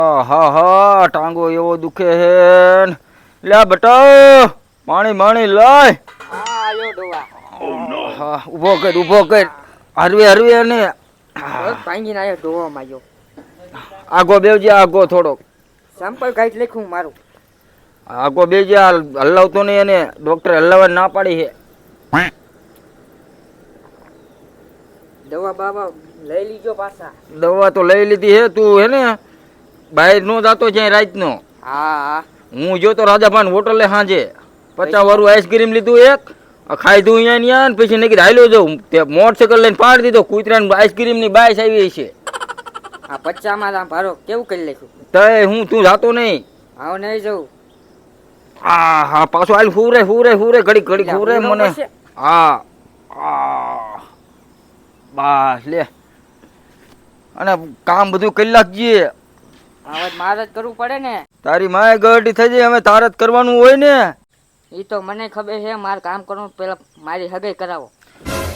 હા હા ટાંગો એવો દુખે હે લે બટા પાણી માણી લાય. આયો ડોવા. હા ઊભો કર હરવે અને બસ ભાંગીને આયો ડોવા માયો. આગો બેવજે આગો થોડોક સંપલ ગાઈડ લખું મારું. આગો બેજે હલાવતો નહીં અને ડોક્ટર હલાવવા ના પાડી છે. દવા બાબા લઈ લીજો પાછા. દવા તો લઈ લીધી હે તું હે ને બહાર નો જાતો છે રાત નો. હા હું જો તો રાજાભાન હોટલે સાંજે 50 વાળું આઈસ્ક્રીમ લીધું એક ખાઈધું અહીંયા ને પછી નકર હાલ્યો જાઉં તે મોટરસાઇકલ લઈને પાડી દીધો કૂતરાને આઈસ્ક્રીમ ની બાઈસ આવી છે. આ 50 માં ભારો કેવું કરી લેશું તય હું તું જાતો નહીં. આવ નહીં જવું. હા હા પાછો હાલ હુરે ઘડી હુરે મને. હા બસ લે અને કામ બધું કરી લાગજે. હવે મારે જ કરવું પડે ને. તારી માય ગરડી થઈ જાય હવે તારે જ કરવાનું હોય ને. એ તો મને ખબર છે મારે કામ કરવું પેલા મારી હગાઈ કરાવો.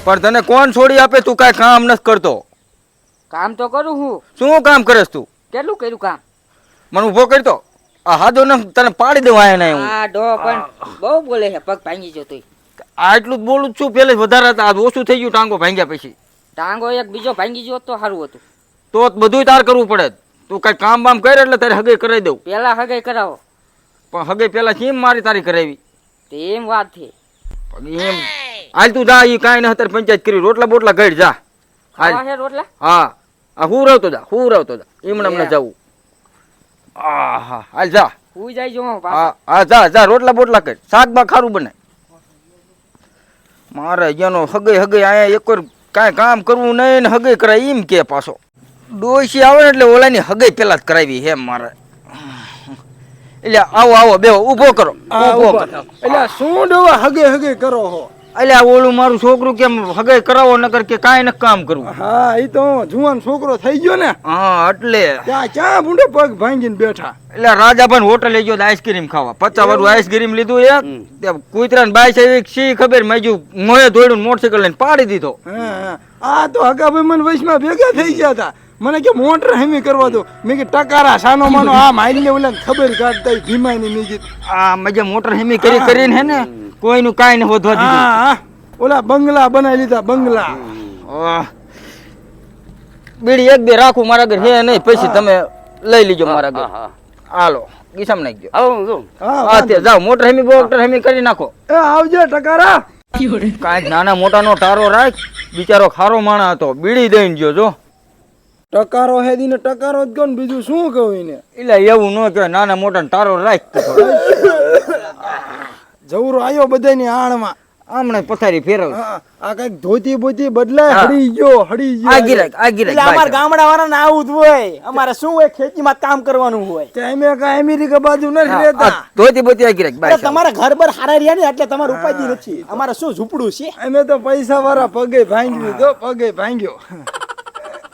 પણ તને કોણ છોડી આપે તું કાંઈ કામ નથી કરતો. કામ તો કરું હું. શું કામ કરેસ તું? કેટલું કર્યું કામ? મને ઉભો કરતો આ હાદો ને તને પાડી દેવા આયા હું. આ ડો પણ બહુ બોલે છે પગ ભાંગી ગયો તોય. આટલું જ બોલું છું પેલે વધારે હતા આજ ઓછું થઈ ગયું ટાંગો ભાંગ્યા પછી. ટાંગો એક બીજો ભાંગી ગયો તો સારું હતું. તો બધુંય તાર કરવું પડે. તું કઈ કામ બામ કરે એટલે તારે હગાઈ કરાવી દઉં. પેલા હગાઈ કરાવો. પણ હગાઈ પેલા કેમ મારી તારી કરાવી? એમ વાત છે. એમ હાલ તું જા ઈ કાંઈ ન અત્યારે પંચાયત કરી રોટલા બોટલા ગઈ જા. ખાવા છે રોટલા? હા આ હું રહતો જા એમણે જવું. હા હા હાલ જા. હું જાય જો હા જા રોટલા બોટલા કર શાક બા ખારું બનાય. મારે જેનો હગાઈ આયા એક વાર કાંઈ કામ કરવું નહીં ને હગાઈ કરાય એમ કે પાછો ડોશી આવે ને એટલે ઓલાની હગાઈ પેલા જ કરાવી હે મારે. એટલે આવો બેહો ઊભો કરો. એટલે શું ડોવા હગે કરો હો? એટલે ઓલું મારું છોકરું કેમ હગાઈ કરાવો નકર કે કાંઈ ન કામ કરવું. હા એ તો જુવાન છોકરો થઈ ગયો ને. હા એટલે ક્યાં ભૂંડો પગ ભાંગીને બેઠા. એટલે રાજાભાઈ હોટલે ગયો આઈસ્ક્રીમ ખાવા 50 વાળું આઈસ્ક્રીમ લીધું એક કૂતરાને બાઈસ આવી શી ખબર મેજુ મોએ દોડ્યું મોટરસાઇકલ લઈને પાડી દીધો. આ તો હગાભાઈ મને વૈશમાં ભેગા થઈ ગયા હતા. મને કે મોટર હેમી કરવા દો. મેં કે ટકારા સાનો માનો આ માઇલને ઓલા ખબર કાઢતા ભીમાની નીજી આ મજે મોટર હેમી કરીને હે ને કોઈનું કાંઈ ન હોધવા દીધું. હા ઓલા બંગલા બનાવી લીધા બંગલા. બીડી એક બે રાખું મારા ઘર હે નહીં પછી તમે લઈ લીજો મારા ઘર. હાલો ગીસામ નાખજો. હા તે જાઓ મોટર હેમી કરી નાખો. એ આવજે ટકારા. કાંઈક નાના મોટાનો ટારો રાખ બિચારો ખારો માણા હતો બીડી દઈને ગયો જો. ટકારો હે દીને ટકારો જ ગયો ને બીજું શું કહું એને. એટલે એવું ન કહેવાય નાના મોટાનો ટારો રાખ. જવરો આયો બધાની આણમાં આમણે પથારી ફેરવ. આ કઈક ધોતી બોતી બદલાય હડી ગયો. આગી રાખ અમાર ગામડા વાળાને આવું જ હોય. અમારે શું હોય ખેતીમાં કામ કરવાનું હોય. અમે કાંઈ અમેરિકા બાજુ નથી રહેતા. ધોતી બોતી આગી રાખ. તમારા ઘર બર હારા રહ્યા ને એટલે તમારે ઉપાધિ નથી. અમારે શું ઝૂંપડું છે. અમે તો પૈસા વાળા પગે ભાંગ્યો.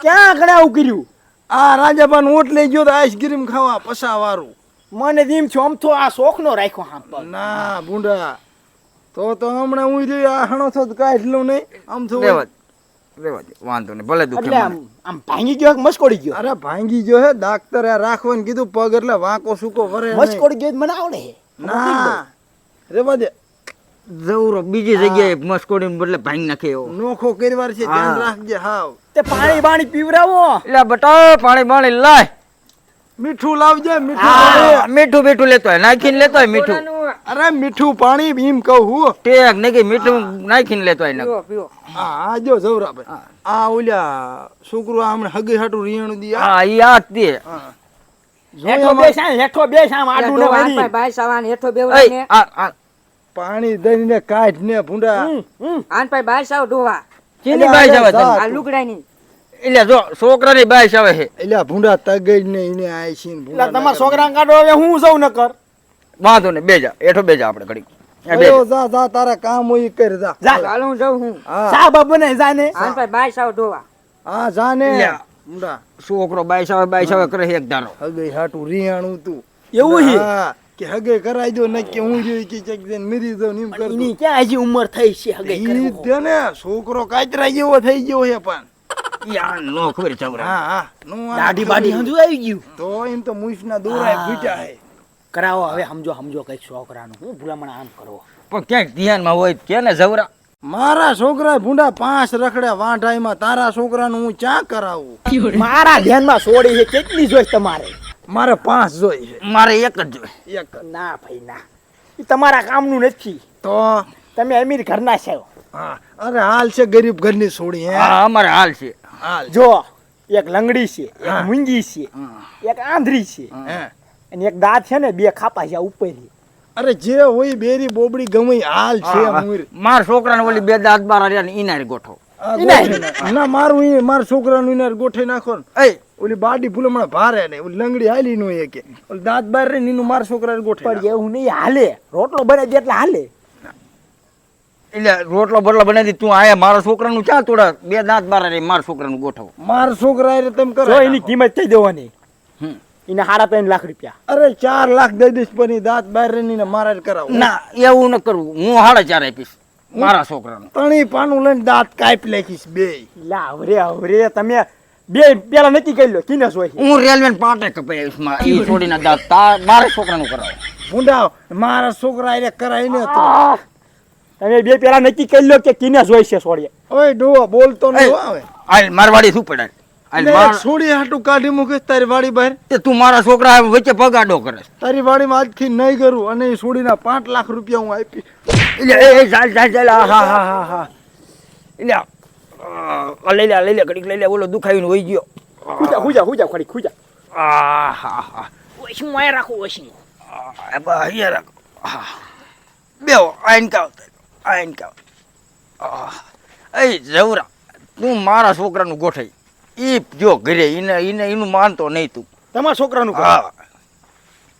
ક્યાં આગળ આવું કર્યું? આ રાજાબાન ઓટ લઈ ગયો તો આઈસ્ક્રીમ ખાવા પસા વાળું. મને એમ છો આમ તો આ શોખ નો રાખ્યો. હા ના બુંડા તો હમણાં હું જોઈ આ હણો છો કાઢલું નહીં આમ તો રેવા દે વાંધો નહીં ભલે દુખે. આમ ભાંગી ગયો મસ્કોડી ગયો. અરે ભાંગી ગયો હે ડાક્ટરે રાખવાનું કીધું પગ એટલે વાંકો સૂકો વરે મસ્કોડી ગયો મને આવડે. ના રેવા દે જવરો બીજી જગ્યાએ મસ્કોડી બદલે ભાંગી નાખે એવો નોખો કરવાર છે ધ્યાન રાખજે. હાવ તે પાણી બાણી પીવરાવો. એટલે બટા પાણી લાય. મીઠું લાવજે. મીઠું લેતો હોય નાખીને લેતો હોય મીઠું. અરે મીઠું પાણી એમ કહું ટેક ને કે મીઠું નાખીને લેતો હોય. હા જો જવરાભાઈ આ ઓલ્યા છોકરો હમણાં હગી હાટું રીણું દી. હા ઈ આ તે હેઠો બેસ આમ આડું ને વાળી. ભાઈ સવાન હેઠો બેવરાને પાણી દઈને કાઢ ને ભૂંડા. આન ભાઈ બાઈ સાવ ડોવા ચીની બાઈ આવે તને. આ લુગડાની એટલે જો છોકરાની બાઈ આવે છે. એટલે ભૂંડા તગઈ ને એને આય છે ને ભૂંડા તમારા છોકરા કાઢો હવે હું સૌ ન કર. વાંધો ને બેજા હેઠો બેજા આપણે ઘડી. જા તારા કામ હોય કર જા. હાલ હું જાઉં હું. સા બાબુ ને જાને. આન ભાઈ બાઈ સાવ ડોવા. હા જાને ભૂંડા છોકરો બાઈ આવે કરે એક ધારો હગઈ હાટું રીયાણું તું એવું હી કે હગે કરાઈ દો ને કે હું જોઈ કે ચેક દે મરી દો નિમ કર. એની ક્યાં હજી ઉંમર થઈ છે હગે ઈ ને છોકરો કાચરા જેવો થઈ ગયો છે પણ યાર નો ખબર જવરા હા હા નું આ દાઢી બાઢી સમજુ આવી ગયું તો એમ તો મુઈસના દોરાય હા. ફૂટ્યા હે કરાવો હવે સમજો કઈક છોકરાનું હું ભૂલામણ આમ કરો પણ ક્યાંક ધ્યાનમાં હોય તો કે ને જવરા મારા છોકરા ભૂંડા 5 રખડ્યા વાંઢાઈમાં તારા છોકરાનું હું ચા કરાવું મારા ધ્યાનમાં સોડી છે કેટલી જોઈશ તમારે મારે 5 જોઈ છે મારે એક જ જોઈએ એક જ. ના ભાઈ ના ઈ તમારા કામનું નથી તો તમે અમીર ઘરના છો હા અરે હાલ છે ગરીબ ઘરની છોડી હે હા અમારે હાલ છે હાલ જો એક લંગડી છે હા. એક મૂંગી છે એક આંધળી છે હે અને એક દાંત છે ને 2 ખાપા છે આ ઉપર છે. અરે જે હોય બેરી બોબડી ગમે ઈ હાલ છે મુઈર મારા છોકરાને ઓલી બે દાંત બાર રહ્યા ને ઈનારે ગોઠો આ ગોઠવી નાખ. ના મારું ઈ મારા છોકરાનું ઈને ગોઠવી નાખો ને એ ઓલી બાડી ભૂલમણા ભારે ને ઓલી લંગડી હાલી નો કે ઓલી દાંત બાર રે નીનું મારા છોકરાને ગોઠવી પણ નાખો. એવું નહીં હાલે રોટલો બને દે એટલે હાલે એટલે રોટલો બટલો બનાવી દી તું આયા મારા છોકરાનું ક્યાં તોડા બે દાંત બાર રે મારા છોકરાનું ગોઠવ મારા છોકરા હારે તેમ કરે જો એની કિંમત થઈ દેવાની હમ. એને 3.5 લાખ રૂપિયા અરે 4 લાખ દઈ દઈશ પણ ઈ દાંત બાર રે નીને મારા હારે કરાવો ના એવું ન કરવું હું 4.5 આપીશ મારા છોકરાનું તણી પાનું લઈને દાંત કાપી નાખીશ બે લા હવે તમે બે પેલા નક્કી કરી લો કિને જોઈ હું રેલવે પાટે કપાઈશ માં ઈ છોડીના દાંત મારા છોકરાનું કરાવો ભૂંડા મારા છોકરા હારે કરાય ને તો તમે બે પેલા નક્કી કરી લો કે કિને જોઈ છે સોડીએ ઓય ડોવા બોલતો એ, નહીં આવે હાલ મારવાડી શું પડાય હાલ લે, માર છોડી હાટું કાઢી મૂકીશ તારી વાડી બહાર તે તું મારા છોકરા વચ્ચે પગાડો કરે તારી વાડીમાં આજથી નહીં કરું અને ઈ છોડીના 5 લાખ રૂપિયા હું આપી એટલે એ ચાલ હા હા હા એટલે લઈ લે ઘડીક લઈ લે ઓલો દુખાવીને વહી ગયો હુજા ખડી આ હા હા ઓશી માય રાખો ઓશી અહીંયા રાખ બેહો આઈન કાવ એ જવરા તું મારા છોકરાનું ગોઠાઈ ઈ જો ઘરે એનું માનતો નહીં તું તમારા છોકરાનું કરો હા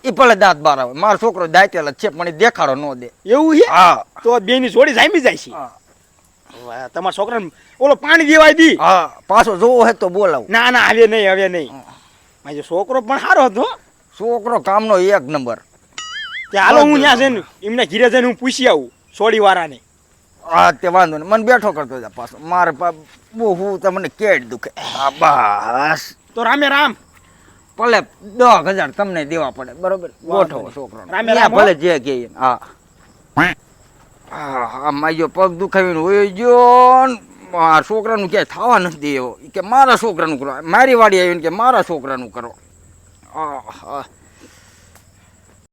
ઈ ભલે દાંત બાર આવે મારો છોકરો દાંતેલ જ છે પણ એ દેખાડો ન દે એવું છે હા તો બે ની જોડી જામી જાય છે હા. વાહ, તમારા છોકરાને ઓલો પાણી દેવાય દી હા પાછો જોવો હે તો બોલાવ ના ના હવે નહીં મારો છોકરો પણ સારો હતો છોકરો કામનો એક નંબર કે હાલો હું ત્યાં જઈને એમને ઘીરે જઈને હું પૂછી આવું સોડી વાળાને હા તે વાંધો નહીં મને બેઠો કરતો જા પાછો મારે બહુ હું તમને કેટ દુખે આ બસ તો રામે રામ ભલે 10,000 તમને દેવા પડે બરોબર ગોઠવો છોકરો રામે રામ, ભલે જે કે હા હા માજો પગ દુખાવીને હોય ગયો ને મારા છોકરાનું ક્યાંય થવા નથી દેવો કે મારા છોકરાનું કરો મારી વાડી આવીને કે મારા છોકરાનું કરો હા